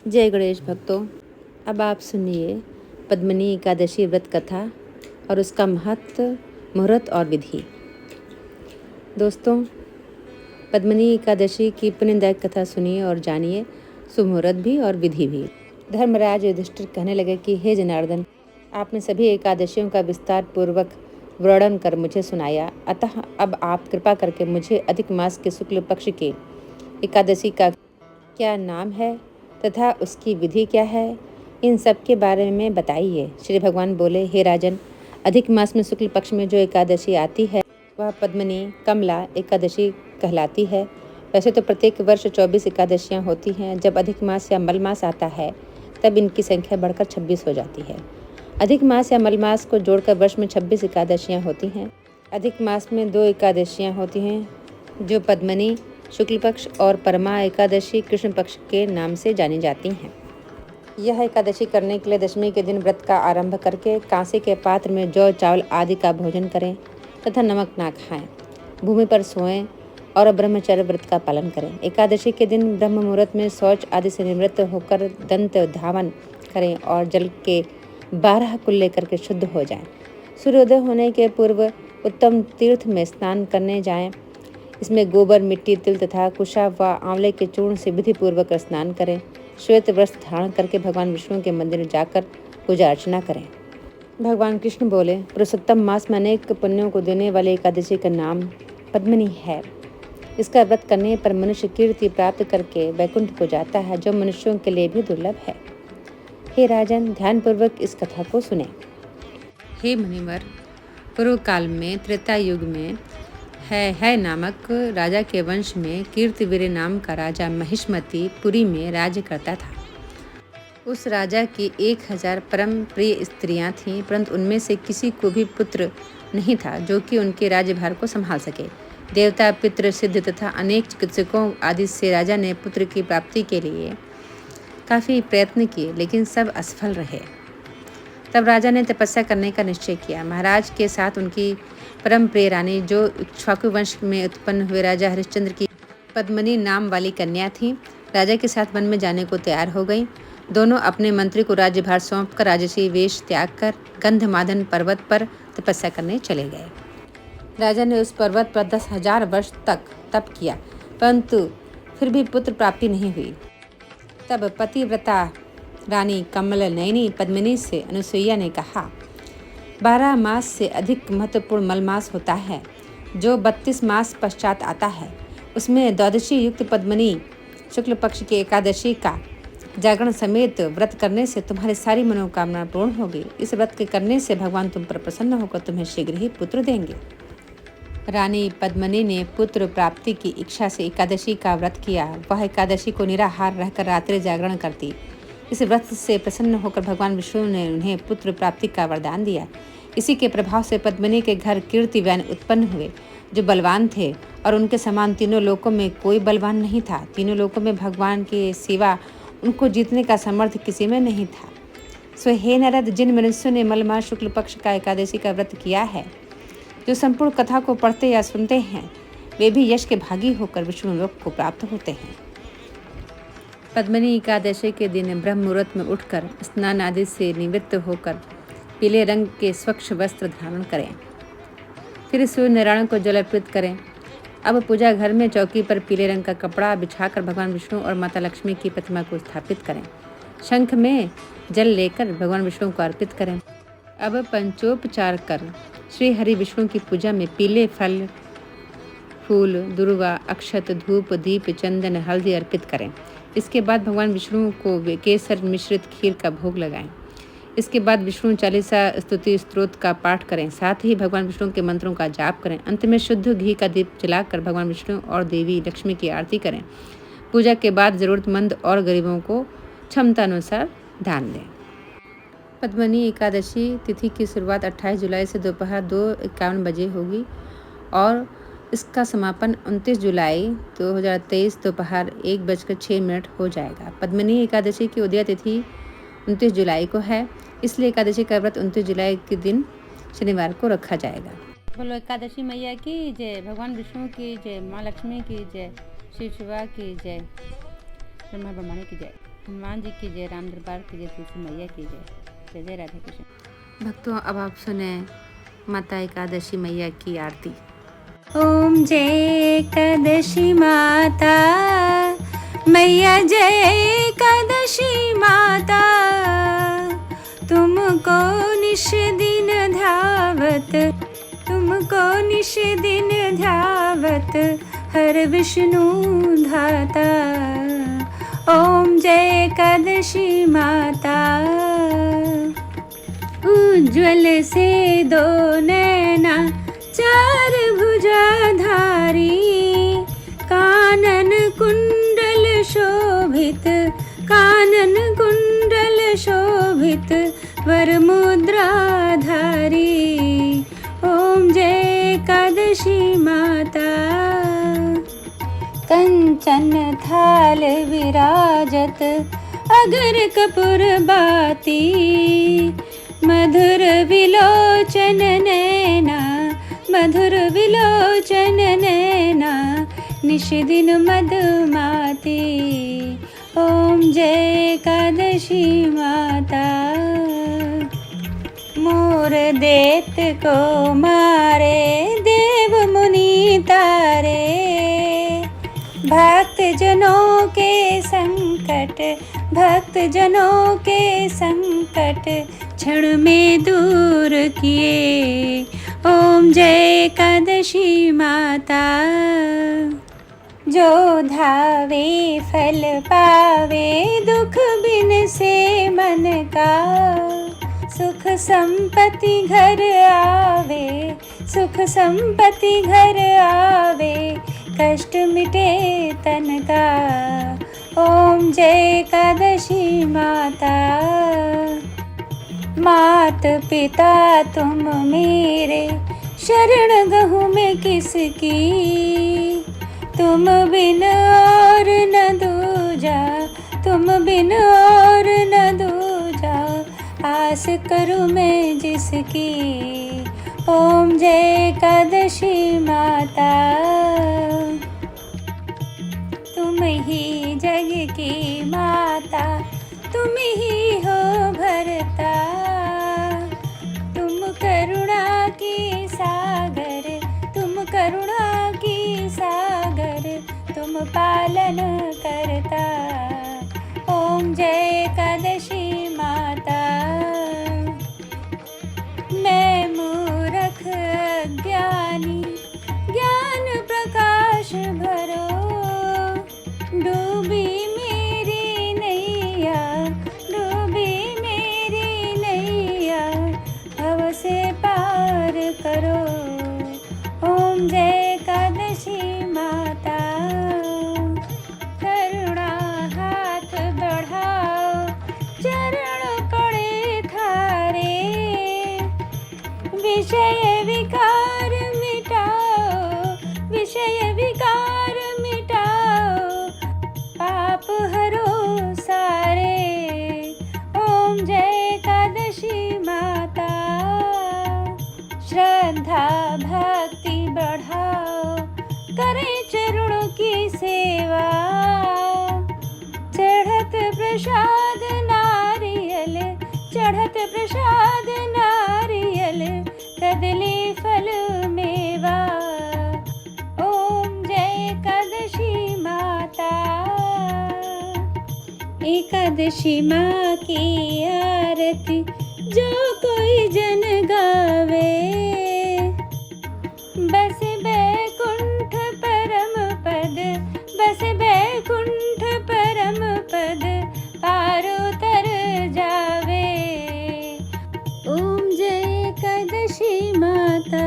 जय गणेश भक्तों, अब आप सुनिए पद्मिनी एकादशी व्रत कथा और उसका महत्व, मुहूर्त और विधि। दोस्तों, पद्मिनी एकादशी की पुण्यदायक कथा सुनिए और जानिए शुभ मुहूर्त भी और विधि भी। धर्मराज युधिष्ठिर कहने लगे कि हे जनार्दन, आपने सभी एकादशियों का विस्तार पूर्वक वर्णन कर मुझे सुनाया, अतः अब आप कृपा करके मुझे अधिक मास के शुक्ल पक्ष के एकादशी का क्या नाम है तथा उसकी विधि क्या है, इन सब के बारे में बताइए। श्री भगवान बोले, हे राजन, अधिक मास में शुक्ल पक्ष में जो एकादशी आती है वह पद्मिनी कमला एकादशी कहलाती है। वैसे तो प्रत्येक वर्ष 24 एकादशियाँ होती हैं। जब अधिक मास या मलमास आता है तब इनकी संख्या बढ़कर 26 हो जाती है। अधिक मास या मलमास को जोड़कर वर्ष में 26 एकादशियाँ होती हैं। अधिक मास में 2 एकादशियाँ होती हैं जो पद्मिनी शुक्ल पक्ष और परमा एकादशी कृष्ण पक्ष के नाम से जानी जाती हैं। यह एकादशी करने के लिए दशमी के दिन व्रत का आरंभ करके कांसे के पात्र में जौ चावल आदि का भोजन करें तथा नमक ना खाएं, भूमि पर सोएं और ब्रह्मचर्य व्रत का पालन करें। एकादशी के दिन ब्रह्म मुहूर्त में शौच आदि से निवृत्त होकर दंत धावन करें और जल के 12 कुल्ले करके शुद्ध हो जाएं। सूर्योदय होने के पूर्व उत्तम तीर्थ में स्नान करने जाएं। इसमें गोबर, मिट्टी, तिल तथा कुशा व आंवले के चूर्ण से विधि पूर्वक स्नान करें। श्वेत वस्त्र धारण करके भगवान विष्णु के मंदिर जाकर पूजा अर्चना करें। भगवान कृष्ण बोले, पुरुषोत्तम मास में अनेक पुण्यों को देने वाले एकादशी का नाम पद्मिनी है। इसका व्रत करने पर मनुष्य कीर्ति प्राप्त करके वैकुंठ को जाता है, जो मनुष्यों के लिए भी दुर्लभ है। हे राजन, ध्यानपूर्वक इस कथा को सुने। हे मुनिवर, पूर्व काल में त्रेता युग में है नामक राजा के वंश में कीर्तिवीर नाम का राजा महिष्मती पुरी में राज्य करता था। उस राजा की 1000 परम प्रिय स्त्रियां थीं, परंतु उनमें से किसी को भी पुत्र नहीं था जो कि उनके राज्यभार को संभाल सके। देवता, पितृ, सिद्ध तथा अनेक चिकित्सकों आदि से राजा ने पुत्र की प्राप्ति के लिए काफ़ी प्रयत्न किए, लेकिन सब असफल रहे। तब राजा ने तपस्या करने का निश्चय किया। महाराज के साथ उनकी परम प्रिय रानी, जो इक्ष्वाकु वंश में उत्पन्न हुए राजा हरिश्चंद्र की पद्मिनी नाम वाली कन्या थी, राजा के साथ वन में जाने को तैयार हो गई। दोनों अपने मंत्री को राज्यभार सौंपकर राजसी वेश त्याग कर गंधमादन पर्वत पर तपस्या करने चले गए। राजा ने उस पर्वत पर 10,000 वर्ष तक तप किया, परंतु फिर भी पुत्र प्राप्ति नहीं हुई। तब पतिव्रता रानी कमल नयनी पद्मिनी से अनुसुईया ने कहा, 12 मास से अधिक महत्वपूर्ण मलमास होता है, जो 32 मास पश्चात आता है। उसमें द्वादशी युक्त पद्मिनी शुक्ल पक्ष की एकादशी का जागरण समेत व्रत करने से तुम्हारी सारी मनोकामना पूर्ण होगी। इस व्रत के करने से भगवान तुम पर प्रसन्न होकर तुम्हें शीघ्र ही पुत्र देंगे। रानी पद्मिनी ने पुत्र प्राप्ति की इच्छा से एकादशी का व्रत किया। वह एकादशी को निराहार रहकर रात्रि जागरण करती। इस व्रत से प्रसन्न होकर भगवान विष्णु ने उन्हें पुत्र प्राप्ति का वरदान दिया। इसी के प्रभाव से पद्मिनी के घर कीर्तिवान उत्पन्न हुए, जो बलवान थे, और उनके समान तीनों लोकों में कोई बलवान नहीं था। तीनों लोकों में भगवान के सिवा उनको जीतने का सामर्थ्य किसी में नहीं था। सो हे नारद, जिन मनुष्यों ने मलमास शुक्ल पक्ष का एकादशी का व्रत किया है, जो संपूर्ण कथा को पढ़ते या सुनते हैं, वे भी यश के भागी होकर विष्णु लोक को प्राप्त होते हैं। पद्मिनी एकादशी के दिन ब्रह्म मुहूर्त में उठकर स्नान आदि से निवृत्त होकर पीले रंग के स्वच्छ वस्त्र धारण करें। फिर सूर्य नारायण को जल अर्पित करें। अब पूजा घर में चौकी पर पीले रंग का कपड़ा बिछाकर भगवान विष्णु और माता लक्ष्मी की प्रतिमा को स्थापित करें। शंख में जल लेकर भगवान विष्णु को अर्पित करें। अब पंचोपचार कर श्री हरि विष्णु की पूजा में पीले फल, फूल, दुर्वा, अक्षत, धूप, दीप, चंदन, हल्दी अर्पित करें। इसके बाद भगवान विष्णु को केसर मिश्रित खीर का भोग लगाएं। इसके बाद विष्णु चालीसा स्तुति स्तोत्र का पाठ करें। साथ ही भगवान विष्णु के मंत्रों का जाप करें। अंत में शुद्ध घी का दीप जलाकर भगवान विष्णु और देवी लक्ष्मी की आरती करें। पूजा के बाद जरूरतमंद और गरीबों को क्षमता अनुसार दान दें। पद्मिनी एकादशी तिथि की शुरुआत 28 जुलाई से दोपहर 2:51 बजे होगी और इसका समापन 29 जुलाई 2023 दोपहर 1:06 हो जाएगा। पद्मिनी एकादशी की उदय तिथि 29 जुलाई को है, इसलिए एकादशी का व्रत 29 जुलाई के दिन शनिवार को रखा जाएगा। बोलो एकादशी मैया की जय, भगवान विष्णु की जय, माँ लक्ष्मी की जय, शिव शिवा की जय, ब्रह्मा ब्रह्मणी की जय। हनुमान जी की जय, राम दरबार की जय, तुलसी मैया की जय। जय जय राधे कृष्ण। भक्तों, अब आप सुने माता एकादशी मैया की आरती। ओम जय एकादशी माता मैया, जय एकादशी माता, तुमको निश दिन ध्यावत, तुमको निश दिन ध्यावत हर विष्णु धाता। ओम जय एकादशी माता। उज्ज्वल से दो नैना, चार भुजाधारी, कानन कुंडल शोभित, कानन कुंडल शोभित वर मुद्राधारी। ओम जय एकादशी माता। कंचन थाल विराजत, अगर कपूर बाती, मधुर विलोचन नैना, मधुर विलोचन नैना, निश दिन मधुमाती। ओम जय एकादशी माता। मोर देत को मारे, देव मुनि तारे, भक्त जनों के संकट, भक्त जनों के संकट क्षण में दूर किए। ओम जय एकादशी माता। जो धावे फल पावे, दुख बिन से मन का, सुख संपत्ति घर आवे, सुख संपत्ति घर आवे, कष्ट मिटे तन का। ओम जय एकादशी माता। मात पिता तुम मेरे, शरण गहूँ मैं किसकी, तुम बिन और न दूजा, तुम बिन और न दूजा, आस करूँ मैं जिसकी। ओम जय एकादशी माता। तुम ही जग की माता, तुम ही हो भरता, तुम करुणा की सागर, तुम करुणा की सागर, तुम पालन करता। ओम जय एकादशी माता। मैं मूर्ख अज्ञानी, ज्ञान प्रकाश भरो, डूबी मेरी नैया, डूबी मेरी नैया, भव से पार करो। ओम जय एकादशी माता। करुणा हाथ बढ़ाओ, चरण पड़े थारे, विषय विकार मिटाओ, विषय विकार मिटाओ, पाप हरो सारे। ओम जय एकादशी माता। श्रद्धा भक्ति बढ़ाओ, करें चरणों की सेवा, चढ़त प्रसाद नारियल, चढ़त प्रसाद नारियल, कदली फल मेवा। ओम जय एकादशी माता। एकादशी माँ की आरती जो कोई जन गावे, बस बैकुंठ परम पद, बस बैकुंठ परम पद, पार उतर जावे। ओम जय एकादशी माता।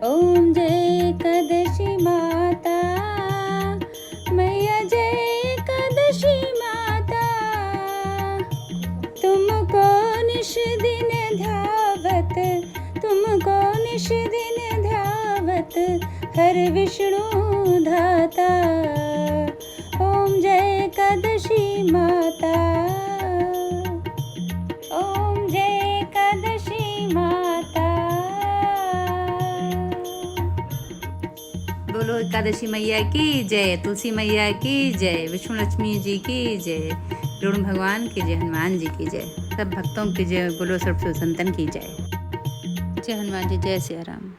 ओम जय एकादशी माता। मैया जय एकादशी माता। तुमको निश दिन ध्यावत, तुमको निश दिन ध्यावत हर विष्णु धाता। ओम जय एकादशी माता। ओम जय एकादशी माता। बोलो एकादशी मैया की जय, तुलसी मैया की जय, विष्णु लक्ष्मी जी की जय, गरुड़ भगवान की जय, हनुमान जी की जय, सब भक्तों की जय, बोलो सर्व संतन की जय। जय हनुमान जी, जय सिया राम।